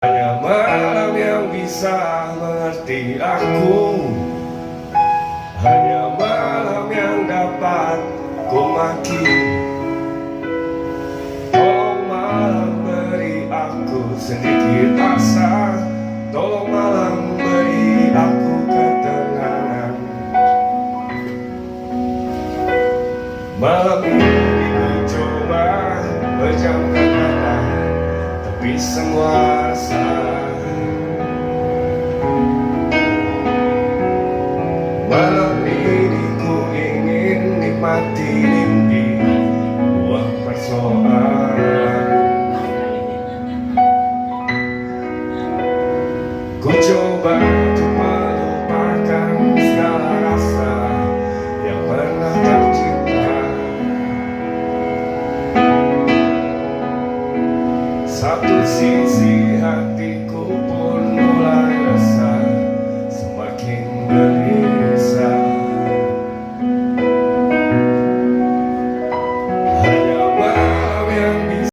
Hanya malam yang bisa mengerti aku, hanya malam yang dapat ku maki. Tolong malam beri aku sedikit asa, tolong malam beri aku ketenangan. Malam ini ku coba pejamkan mata, tapi semua rasa malam ini ku ingin nikmati mimpi buah persoalan. Ku coba untuk melupakan segala rasa yang pernah tercipta. Satu sisi